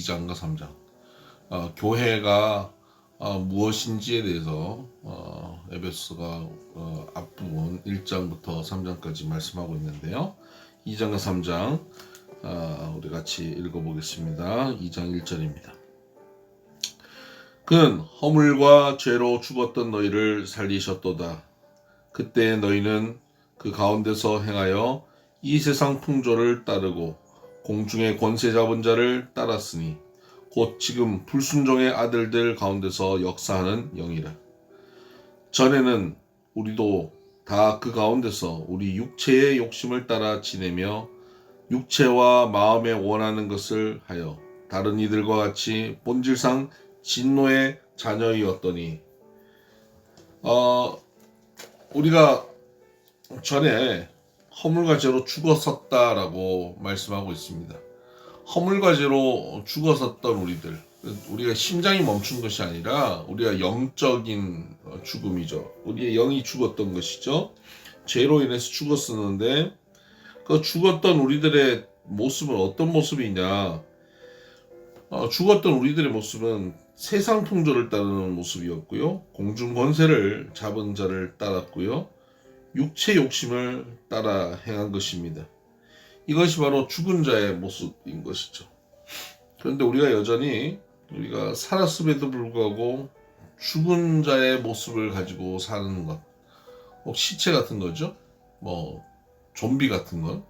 2장과 3장. 교회가 무엇인지에 대해서 에베소가 앞부분 1장부터 3장까지 말씀하고 있는데요. 2장과 3장 우리 같이 읽어보겠습니다. 2장 1절입니다. 그는 허물과 죄로 죽었던 너희를 살리셨도다. 그때 너희는 그 가운데서 행하여 이 세상 풍조를 따르고 공중의 권세 잡은 자를 따랐으니 곧 지금 불순종의 아들들 가운데서 역사하는 영이라. 전에는 우리도 다 그 가운데서 우리 육체의 욕심을 따라 지내며 육체와 마음에 원하는 것을 하여 다른 이들과 같이 본질상 진노의 자녀이었더니 우리가 전에 허물과 죄로 죽었었다라고 말씀하고 있습니다. 허물과 죄로 죽었었던 우리가 심장이 멈춘 것이 아니라 우리가 영적인 죽음이죠. 우리의 영이 죽었던 것이죠. 죄로 인해서 죽었었는데 그 죽었던 우리들의 모습은 어떤 모습이냐? 죽었던 우리들의 모습은 세상 풍조를 따르는 모습이었고요. 공중 권세를 잡은 자를 따랐고요. 육체 욕심을 따라 행한 것입니다. 이것이 바로 죽은 자의 모습인 것이죠. 그런데 우리가 여전히 우리가 살았음에도 불구하고 죽은 자의 모습을 가지고 사는 것, 시체 같은 거죠. 좀비 같은 것,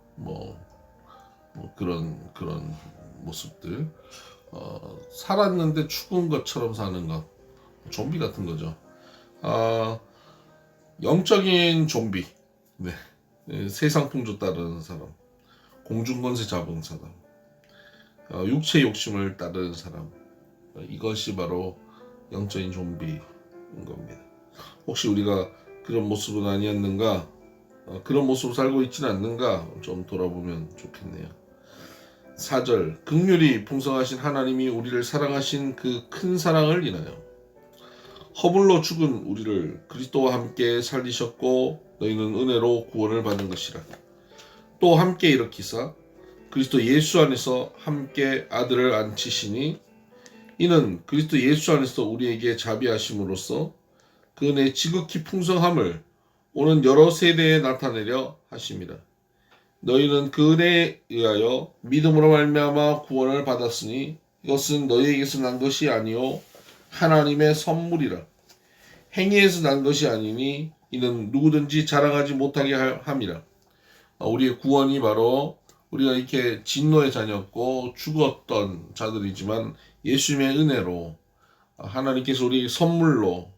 그런 모습들, 살았는데 죽은 것처럼 사는 것, 좀비 같은 거죠. 영적인 좀비, 세상 풍조 따르는 사람, 공중권세 잡은 사람, 육체 욕심을 따르는 사람, 이것이 바로 영적인 좀비인 겁니다. 혹시 우리가 그런 모습은 아니었는가? 그런 모습을 살고 있지는 않는가? 좀 돌아보면 좋겠네요. 4절, 긍휼이 풍성하신 하나님이 우리를 사랑하신 그 큰 사랑을 인하여 허물로 죽은 우리를 그리스도와 함께 살리셨고 너희는 은혜로 구원을 받은 것이라. 또 함께 일으키사 그리스도 예수 안에서 함께 아들을 앉히시니 이는 그리스도 예수 안에서 우리에게 자비하심으로써 그 은혜의 지극히 풍성함을 오는 여러 세대에 나타내려 하심이라. 너희는 그 은혜에 의하여 믿음으로 말미암아 구원을 받았으니 이것은 너희에게서 난 것이 아니요 하나님의 선물이라. 행위에서 난 것이 아니니 이는 누구든지 자랑하지 못하게 함이라. 우리의 구원이 바로 우리가 이렇게 진노의 자녀였고 죽었던 자들이지만 예수님의 은혜로 하나님께서 우리에게 선물로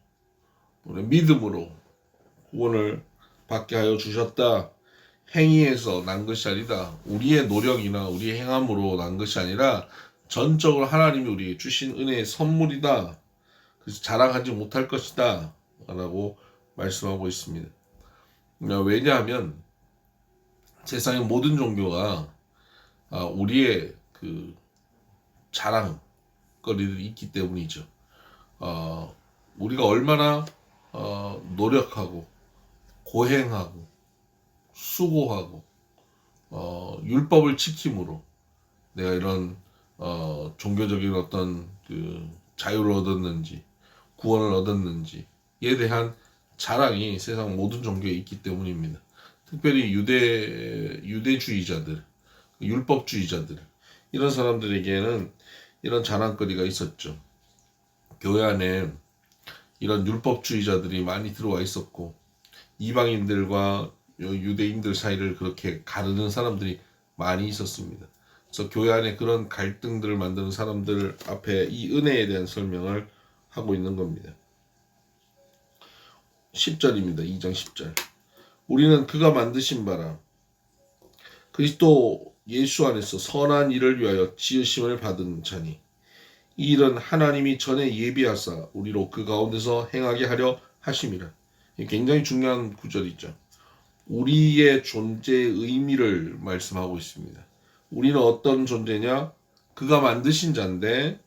우리 믿음으로 구원을 받게 하여 주셨다. 행위에서 난 것이 아니다. 우리의 노력이나 우리의 행함으로 난 것이 아니라 전적으로 하나님이 우리에게 주신 은혜의 선물이다. 그래서 자랑하지 못할 것이다 라고 말씀하고 있습니다. 왜냐하면 세상의 모든 종교가 우리의 그 자랑거리들이 있기 때문이죠. 우리가 얼마나 노력하고 고행하고 수고하고 율법을 지킴으로 내가 이런 종교적인 어떤 그 자유를 얻었는지 구원을 얻었는지에 대한 자랑이 세상 모든 종교에 있기 때문입니다. 특별히 유대주의자들, 율법주의자들 이런 사람들에게는 이런 자랑거리가 있었죠. 교회 안에 이런 율법주의자들이 많이 들어와 있었고 이방인들과 유대인들 사이를 그렇게 가르는 사람들이 많이 있었습니다. 그래서 교회 안에 그런 갈등들을 만드는 사람들 앞에 이 은혜에 대한 설명을 하고 있는 겁니다. 10절입니다. 2장 10절. 우리는 그가 만드신 바라 그리스도 예수 안에서 선한 일을 위하여 지으심을 받은 자니 이 일은 하나님이 전에 예비하사 우리로 그 가운데서 행하게 하려 하심이라. 굉장히 중요한 구절이죠. 우리의 존재의 의미를 말씀하고 있습니다. 우리는 어떤 존재냐? 그가 만드신 자인데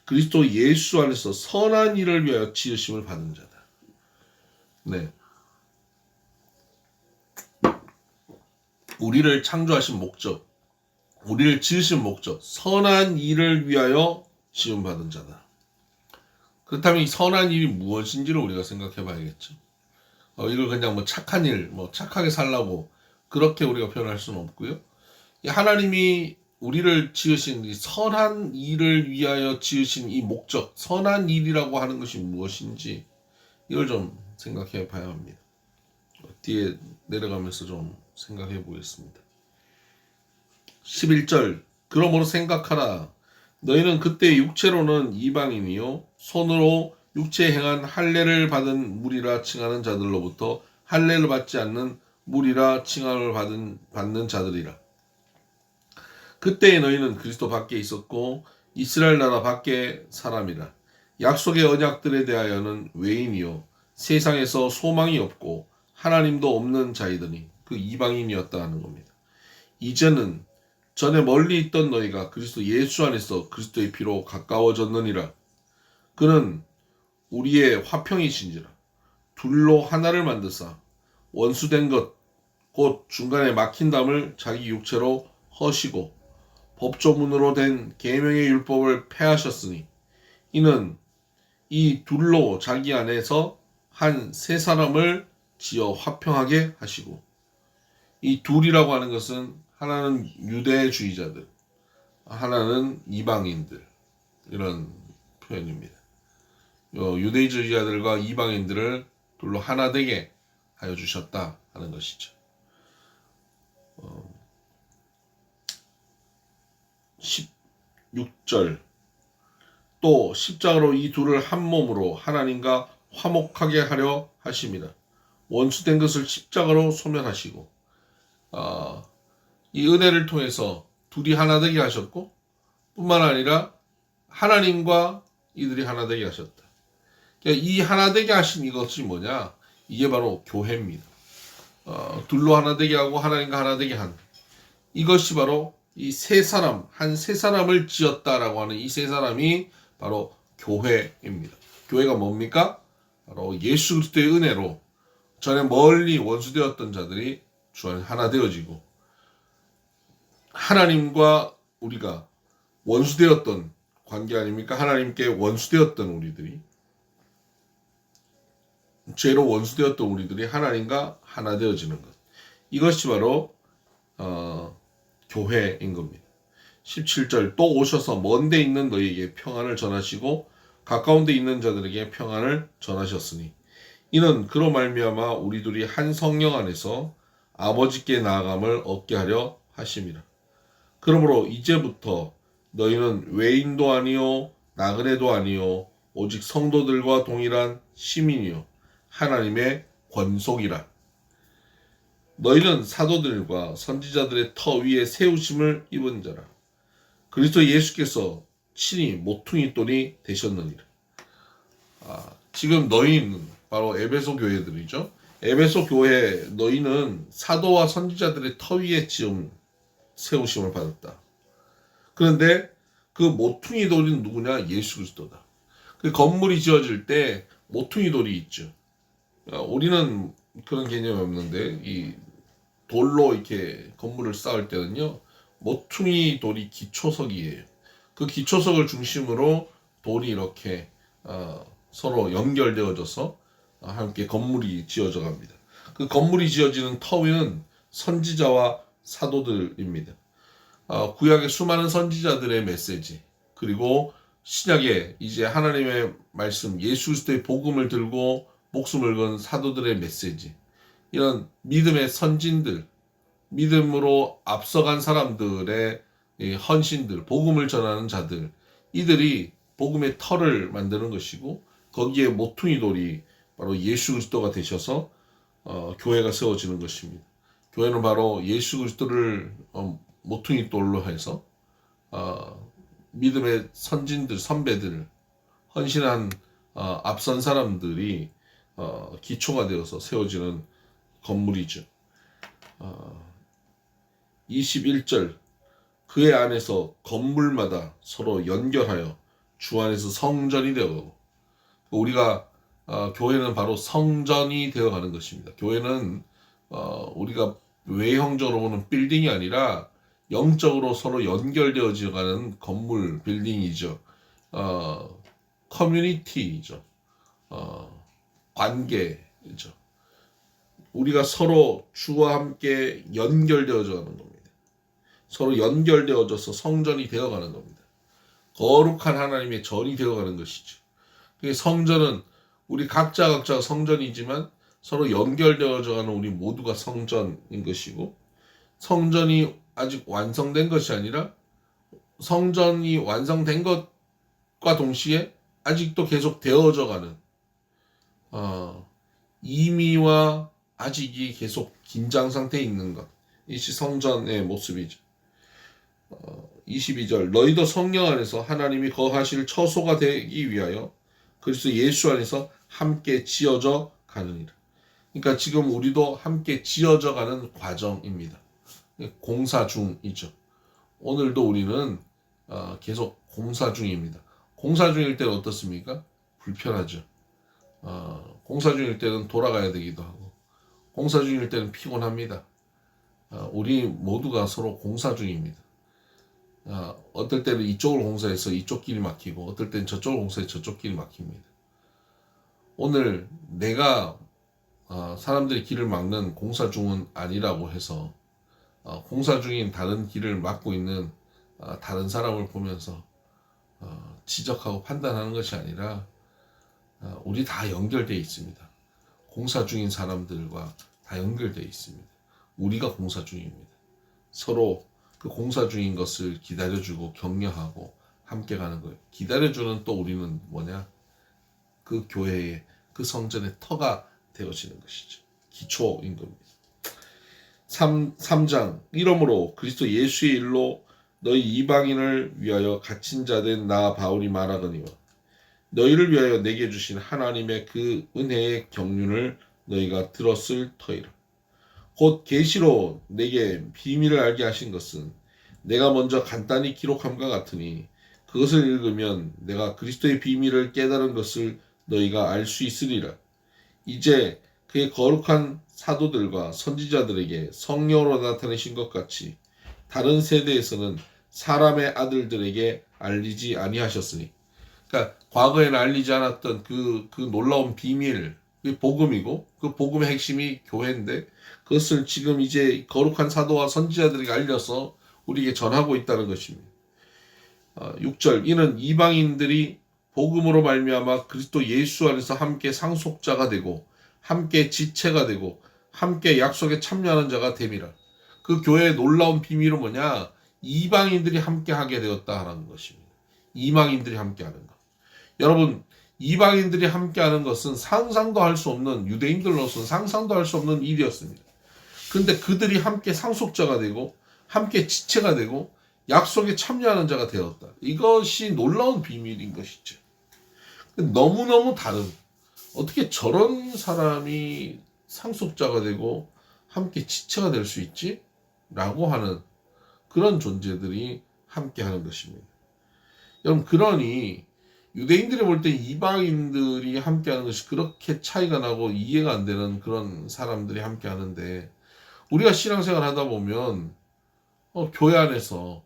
그리스도 예수 안에서 선한 일을 위하여 지으심을 받은 자다. 우리를 창조하신 목적, 우리를 지으신 목적, 선한 일을 위하여 지음받은 자다. 그렇다면 이 선한 일이 무엇인지를 우리가 생각해 봐야겠죠. 이걸 그냥 뭐 착한 일, 뭐 착하게 살라고 그렇게 우리가 표현할 수는 없고요. 하나님이 우리를 지으신 이 선한 일을 위하여 지으신 이 목적, 선한 일이라고 하는 것이 무엇인지 이걸 좀 생각해 봐야 합니다. 뒤에 내려가면서 좀 생각해 보겠습니다. 11절 그러므로 생각하라. 너희는 그때 육체로는 이방인이요 손으로 육체에 행한 할례를 받은 무리라 칭하는 자들로부터 할례를 받지 않는 무리라 칭함을 받는 자들이라. 그때에 너희는 그리스도 밖에 있었고 이스라엘 나라 밖에 사람이라. 약속의 언약들에 대하여는 외인이요 세상에서 소망이 없고 하나님도 없는 자이더니 그 이방인이었다 하는 겁니다. 이제는 전에 멀리 있던 너희가 그리스도 예수 안에서 그리스도의 피로 가까워졌느니라. 그는 우리의 화평이신지라. 둘로 하나를 만드사 원수된 것 곧 중간에 막힌 담을 자기 육체로 허시고 법조문으로 된 계명의 율법을 폐하셨으니 이는 이 둘로 자기 안에서 한 세 사람을 지어 화평하게 하시고, 이 둘이라고 하는 것은 하나는 유대주의자들, 하나는 이방인들, 이런 표현입니다. 유대주의자들과 이방인들을 둘로 하나 되게 하여 주셨다 하는 것이죠. 16절 또 십자가로 이 둘을 한 몸으로 하나님과 화목하게 하려 하심이라. 원수된 것을 십자가로 소멸하시고 이 은혜를 통해서 둘이 하나 되게 하셨고 뿐만 아니라 하나님과 이들이 하나 되게 하셨다. 이 하나 되게 하신 이것이 뭐냐? 이게 바로 교회입니다. 둘로 하나 되게 하고 하나님과 하나 되게 한 이것이 바로 이 세 사람, 한 세 사람을 지었다라고 하는 이 세 사람이 바로 교회입니다. 교회가 뭡니까? 바로 예수 그리스도의 은혜로 전에 멀리 원수되었던 자들이 주 안에 하나 되어지고 하나님과 우리가 원수되었던 관계 아닙니까? 하나님께 원수되었던 우리들이 죄로 원수되었던 우리들이 하나님과 하나 되어지는 것. 이것이 바로 교회인 겁니다. 17절 또 오셔서 먼 데 있는 너희에게 평안을 전하시고 가까운 데 있는 자들에게 평안을 전하셨으니 이는 그로 말미암아 우리 둘이 한 성령 안에서 아버지께 나아감을 얻게 하려 하심이라. 그러므로 이제부터 너희는 외인도 아니요 나그네도 아니요 오직 성도들과 동일한 시민이요 하나님의 권속이라. 너희는 사도들과 선지자들의 터 위에 세우심을 입은 자라. 그리스도 예수께서 친히 모퉁이 돌이 되셨느니라. 지금 너희는 바로 에베소 교회들이죠. 에베소 교회 너희는 사도와 선지자들의 터 위에 세우심을 받았다. 그런데 그 모퉁이 돌은 누구냐? 예수 그리스도다. 그 건물이 지어질 때 모퉁이 돌이 있죠. 우리는 그런 개념이 없는데 이 돌로 이렇게 건물을 쌓을 때는요 모퉁이 돌이 기초석이에요. 그 기초석을 중심으로 돌이 이렇게 서로 연결되어져서 함께 건물이 지어져 갑니다. 그 건물이 지어지는 터위는 선지자와 사도들입니다. 구약의 수많은 선지자들의 메시지 그리고 신약에 이제 하나님의 말씀 예수 그리스도의 복음을 들고 목숨을 건 사도들의 메시지 이런 믿음의 선진들 믿음으로 앞서간 사람들의 헌신들 복음을 전하는 자들 이들이 복음의 터를 만드는 것이고 거기에 모퉁이 돌이 바로 예수 그리스도가 되셔서 교회가 세워지는 것입니다. 교회는 바로 예수 그리스도를 모퉁이 돌로 해서 믿음의 선진들 선배들 헌신한 앞선 사람들이 기초가 되어서 세워지는 건물이죠. 21절 그의 안에서 건물마다 서로 연결하여 주 안에서 성전이 되어가고 우리가 교회는 바로 성전이 되어가는 것입니다. 교회는 우리가 외형적으로 보는 빌딩이 아니라 영적으로 서로 연결되어져 가는 건물, 빌딩이죠. 커뮤니티이죠. 관계이죠. 우리가 서로 주와 함께 연결되어져 가는 겁니다. 서로 연결되어져서 성전이 되어가는 겁니다. 거룩한 하나님의 전이 되어가는 것이죠. 성전은 우리 각자가 성전이지만 서로 연결되어져 가는 우리 모두가 성전인 것이고, 성전이 아직 완성된 것이 아니라 성전이 완성된 것과 동시에 아직도 계속 되어져 가는 이미와 아직이 계속 긴장 상태에 있는 것, 이것이 성전의 모습이죠. 22절 너희도 성령 안에서 하나님이 거하실 처소가 되기 위하여 그리스도 예수 안에서 함께 지어져 가느니라. 그러니까 지금 우리도 함께 지어져 가는 과정입니다. 공사 중이죠. 오늘도 우리는 계속 공사 중입니다. 공사 중일 때는 어떻습니까? 불편하죠. 공사 중일 때는 돌아가야 되기도 하고, 공사 중일 때는 피곤합니다. 우리 모두가 서로 공사 중입니다. 어떨 때는 이쪽을 공사해서 이쪽 길이 막히고, 어떨 때는 저쪽을 공사해서 저쪽 길이 막힙니다. 오늘 내가 사람들이 길을 막는 공사 중은 아니라고 해서 공사 중인 다른 길을 막고 있는 다른 사람을 보면서 지적하고 판단하는 것이 아니라, 우리 다 연결되어 있습니다. 공사 중인 사람들과 다 연결되어 있습니다. 우리가 공사 중입니다. 서로 그 공사 중인 것을 기다려주고 격려하고 함께 가는 거예요. 기다려주는 또 우리는 뭐냐? 그 교회의 그 성전의 터가 되어지는 것이죠. 기초인 겁니다. 3장 이러므로 그리스도 예수의 일로 너희 이방인을 위하여 갇힌 자 된 나 바울이 말하거니와 너희를 위하여 내게 주신 하나님의 그 은혜의 경륜을 너희가 들었을 터이라. 곧 계시로 내게 비밀을 알게 하신 것은 내가 먼저 간단히 기록함과 같으니 그것을 읽으면 내가 그리스도의 비밀을 깨달은 것을 너희가 알 수 있으리라. 이제 그의 거룩한 사도들과 선지자들에게 성령으로 나타내신 것 같이 다른 세대에서는 사람의 아들들에게 알리지 아니하셨으니, 그러니까 과거에는 알리지 않았던 그 놀라운 비밀, 그 복음이고 그 복음의 핵심이 교회인데, 그것을 지금 이제 거룩한 사도와 선지자들에게 알려서 우리에게 전하고 있다는 것입니다. 6절 이는 이방인들이 복음으로 말미암아 그리스도 예수 안에서 함께 상속자가 되고 함께 지체가 되고 함께 약속에 참여하는 자가 됨이라. 그 교회의 놀라운 비밀은 뭐냐? 이방인들이 함께 하게 되었다 하는 것입니다. 이방인들이 함께 하는 것. 여러분, 이방인들이 함께 하는 것은 상상도 할 수 없는, 유대인들로서는 상상도 할 수 없는 일이었습니다. 그런데 그들이 함께 상속자가 되고 함께 지체가 되고 약속에 참여하는 자가 되었다. 이것이 놀라운 비밀인 것이죠. 너무너무 다른, 어떻게 저런 사람이 상속자가 되고 함께 지체가 될 수 있지? 라고 하는 그런 존재들이 함께 하는 것입니다. 여러분, 그러니 유대인들이 볼 때 이방인들이 함께 하는 것이 그렇게 차이가 나고 이해가 안 되는 그런 사람들이 함께 하는데, 우리가 신앙생활 하다 보면 교회 안에서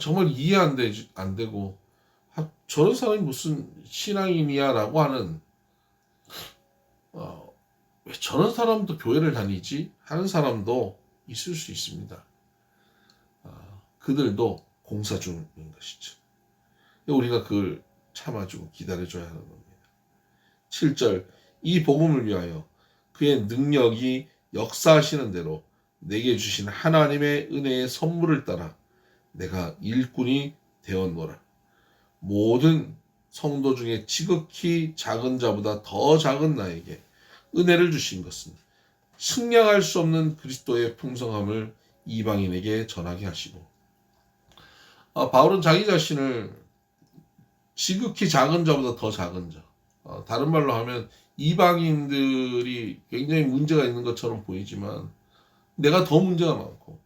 정말 이해 안 되고 저런 사람이 무슨 신앙인이야 라고 하는, 왜 저런 사람도 교회를 다니지? 하는 사람도 있을 수 있습니다. 그들도 공사 중인 것이죠. 우리가 그걸 참아주고 기다려줘야 하는 겁니다. 7절 이 복음을 위하여 그의 능력이 역사하시는 대로 내게 주신 하나님의 은혜의 선물을 따라 내가 일꾼이 되었노라. 모든 성도 중에 지극히 작은 자보다 더 작은 나에게 은혜를 주신 것은 측량할 수 없는 그리스도의 풍성함을 이방인에게 전하게 하시고, 바울은 자기 자신을 지극히 작은 자보다 더 작은 자, 다른 말로 하면 이방인들이 굉장히 문제가 있는 것처럼 보이지만 내가 더 문제가 많고,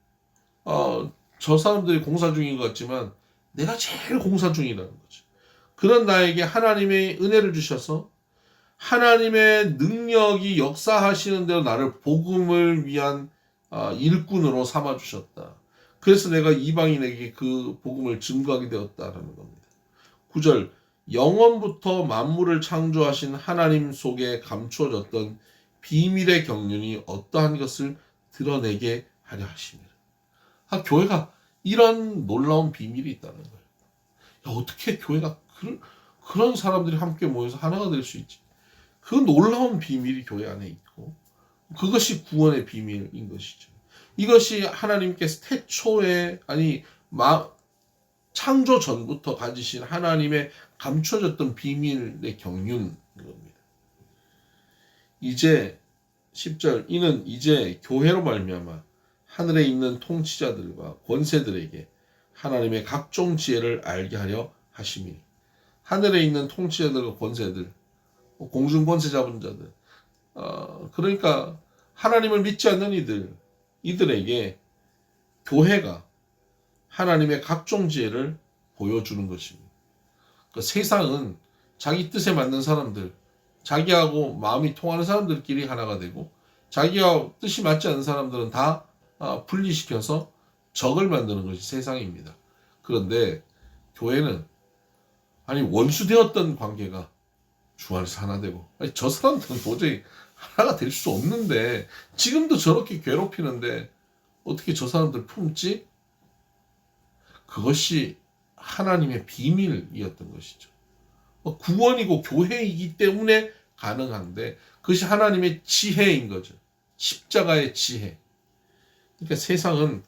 저 사람들이 공사 중인 것 같지만 내가 제일 공사 중이라는 거죠. 그런 나에게 하나님의 은혜를 주셔서 하나님의 능력이 역사하시는 대로 나를 복음을 위한 일꾼으로 삼아주셨다. 그래서 내가 이방인에게 그 복음을 증거하게 되었다라는 겁니다. 9절 영원부터 만물을 창조하신 하나님 속에 감추어졌던 비밀의 경륜이 어떠한 것을 드러내게 하려 하십니다. 교회가 이런 놀라운 비밀이 있다는 거예요. 어떻게 교회가 그런 사람들이 함께 모여서 하나가 될 수 있지? 그 놀라운 비밀이 교회 안에 있고 그것이 구원의 비밀인 것이죠. 이것이 하나님께서 태초에 창조 전부터 가지신 하나님의 감춰졌던 비밀의 경륜인 겁니다. 이제 10절 이는 이제 교회로 말미암아 하늘에 있는 통치자들과 권세들에게 하나님의 각종 지혜를 알게 하려 하심이. 하늘에 있는 통치자들과 권세들, 공중 권세 잡은 자들, 그러니까 하나님을 믿지 않는 이들에게 교회가 하나님의 각종 지혜를 보여주는 것입니다. 그러니까 세상은 자기 뜻에 맞는 사람들, 자기하고 마음이 통하는 사람들끼리 하나가 되고 자기와 뜻이 맞지 않는 사람들은 다 분리시켜서 적을 만드는 것이 세상입니다. 그런데 교회는 원수되었던 관계가 주 안에서 하나 되고 저 사람들은 도저히 하나가 될 수 없는데 지금도 저렇게 괴롭히는데 어떻게 저 사람들 품지? 그것이 하나님의 비밀이었던 것이죠. 구원이고 교회이기 때문에 가능한데 그것이 하나님의 지혜인 거죠. 십자가의 지혜. 그러니까 세상은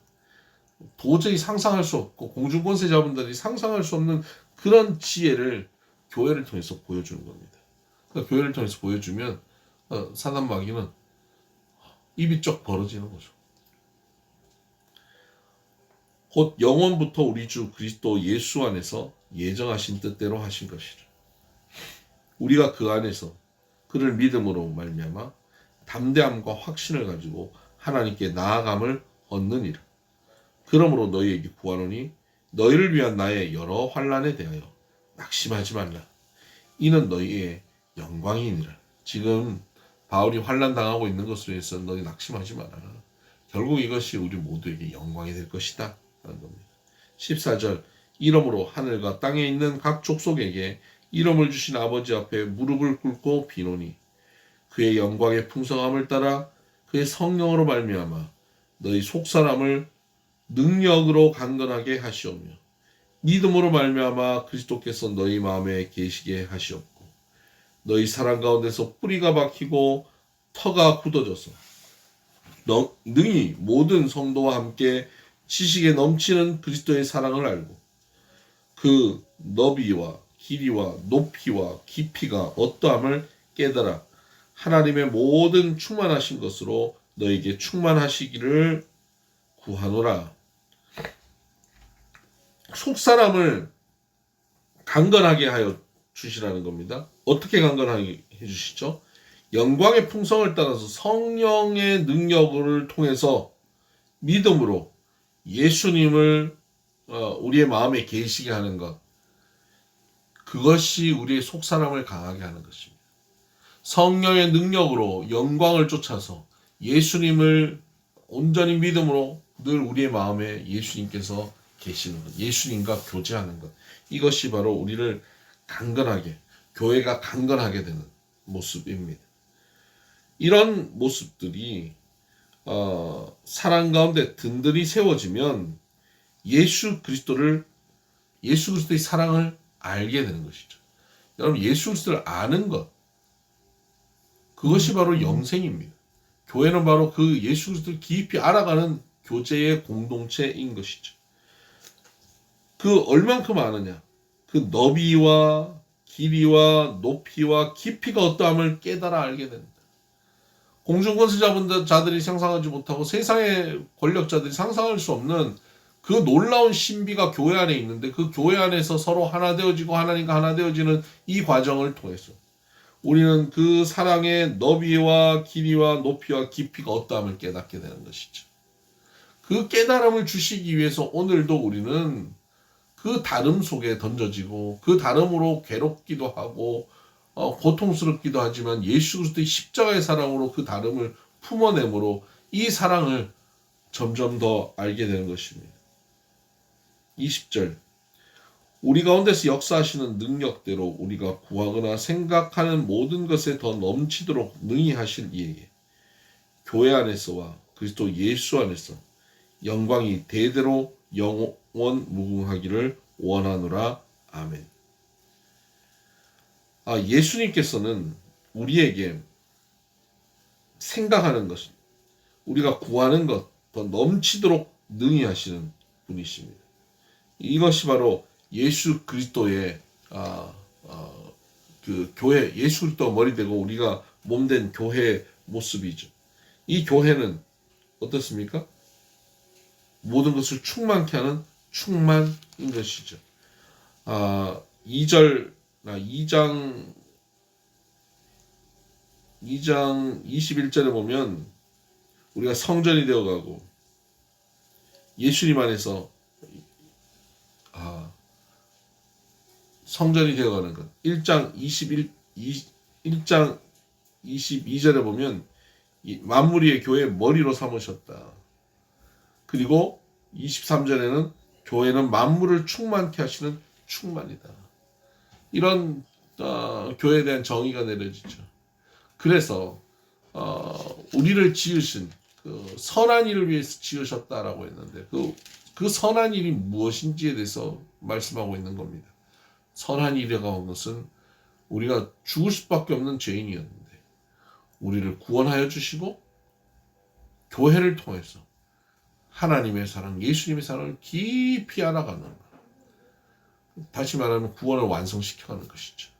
도저히 상상할 수 없고 공중권세 자분들이 상상할 수 없는 그런 지혜를 교회를 통해서 보여주는 겁니다. 그러니까 교회를 통해서 보여주면 사단 마귀는 입이 쩍 벌어지는 거죠. 곧 영원부터 우리 주 그리스도 예수 안에서 예정하신 뜻대로 하신 것이라. 우리가 그 안에서 그를 믿음으로 말미암아 담대함과 확신을 가지고 하나님께 나아감을 얻느니라. 그러므로 너희에게 구하노니 너희를 위한 나의 여러 환난에 대하여 낙심하지 말라. 이는 너희의 영광이니라. 지금 바울이 환난 당하고 있는 것으로 해서 너희 낙심하지 마라. 결국 이것이 우리 모두에게 영광이 될 것이다 라는 겁니다. 14절 이러므로 하늘과 땅에 있는 각 족속에게 이름을 주신 아버지 앞에 무릎을 꿇고 비노니 그의 영광의 풍성함을 따라 그의 성령으로 말미암아 너희 속사람을 능력으로 강건하게 하시오며 믿음으로 말미암아 그리스도께서 너희 마음에 계시게 하시옵고 너희 사랑 가운데서 뿌리가 박히고 터가 굳어져서 능히 모든 성도와 함께 지식에 넘치는 그리스도의 사랑을 알고 그 너비와 길이와 높이와 깊이가 어떠함을 깨달아 하나님의 모든 충만하신 것으로 너에게 충만하시기를 구하노라. 속사람을 강건하게 하여 주시라는 겁니다. 어떻게 강건하게 해주시죠? 영광의 풍성을 따라서 성령의 능력을 통해서 믿음으로 예수님을 우리의 마음에 계시게 하는 것, 그것이 우리의 속사람을 강하게 하는 것입니다. 성령의 능력으로 영광을 쫓아서 예수님을 온전히 믿음으로 늘 우리의 마음에 예수님께서 계시는 것, 예수님과 교제하는 것, 이것이 바로 우리를 강건하게, 교회가 강건하게 되는 모습입니다. 이런 모습들이 사랑 가운데 든든히 세워지면 예수 그리스도의 사랑을 알게 되는 것이죠. 여러분, 예수 그리스도를 아는 것, 그것이 바로 영생입니다. 교회는 바로 그 예수 그리스도를 깊이 알아가는 교제의 공동체인 것이죠. 그 얼만큼 아느냐, 그 너비와 길이와 높이와 깊이가 어떠함을 깨달아 알게 됩니다. 공중권세 잡은 자들이 상상하지 못하고 세상의 권력자들이 상상할 수 없는 그 놀라운 신비가 교회 안에 있는데 그 교회 안에서 서로 하나 되어지고 하나님과 하나 되어지는 이 과정을 통해서 우리는 그 사랑의 너비와 길이와 높이와 깊이가 어떠함을 깨닫게 되는 것이죠. 그 깨달음을 주시기 위해서 오늘도 우리는 그 다름 속에 던져지고 그 다름으로 괴롭기도 하고 고통스럽기도 하지만 예수 그리스도의 십자가의 사랑으로 그 다름을 품어내므로 이 사랑을 점점 더 알게 되는 것입니다. 20절 우리 가운데서 역사하시는 능력대로 우리가 구하거나 생각하는 모든 것에 더 넘치도록 능히 하실 이에게 교회 안에서와 그리스도 예수 안에서 영광이 대대로 영원 무궁하기를 원하노라. 아멘. 예수님께서는 우리에게 생각하는 것, 우리가 구하는 것 더 넘치도록 능히 하시는 분이십니다. 이것이 바로 예수 그리스도의 그 교회, 예수 그리스도 머리 되고 우리가 몸된 교회의 모습이죠. 이 교회는 어떻습니까? 모든 것을 충만케 하는 충만인 것이죠. 2장 21절에 보면 우리가 성전이 되어가고 예수님 안에서 성전이 되어가는 것. 1장 22절에 보면 만물 위의 교회의 머리로 삼으셨다. 그리고 23절에는 교회는 만물을 충만케 하시는 충만이다. 이런 교회에 대한 정의가 내려지죠. 그래서 우리를 지으신 그 선한 일을 위해서 지으셨다라고 했는데 그 선한 일이 무엇인지에 대해서 말씀하고 있는 겁니다. 선한 일이라고 한 것은 우리가 죽을 수밖에 없는 죄인이었는데 우리를 구원하여 주시고 교회를 통해서 하나님의 사랑, 예수님의 사랑을 깊이 알아가는 것. 다시 말하면 구원을 완성시켜가는 것이죠.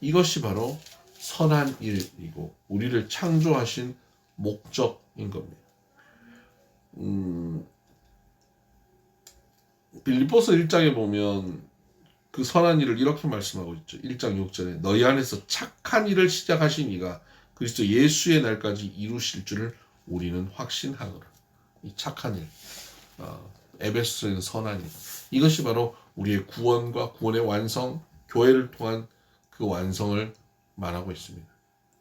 이것이 바로 선한 일이고 우리를 창조하신 목적인 겁니다. 빌립보서 1장에 보면 그 선한 일을 이렇게 말씀하고 있죠. 1장 6절에 너희 안에서 착한 일을 시작하신 이가 그리스도 예수의 날까지 이루실 줄을 우리는 확신하노라. 이 착한 일, 에베소서에는 선한 일, 이것이 바로 우리의 구원과 구원의 완성, 교회를 통한 그 완성을 말하고 있습니다.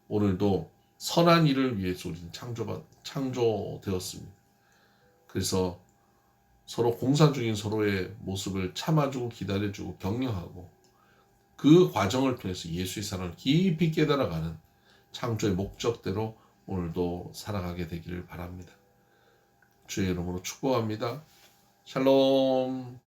오늘도 선한 일을 위해서 우리는 창조되었습니다. 그래서 서로 공산 중인 서로의 모습을 참아주고 기다려주고 격려하고 그 과정을 통해서 예수의 사랑을 깊이 깨달아가는 창조의 목적대로 오늘도 살아가게 되기를 바랍니다. 주의 이름으로 축복합니다. 샬롬.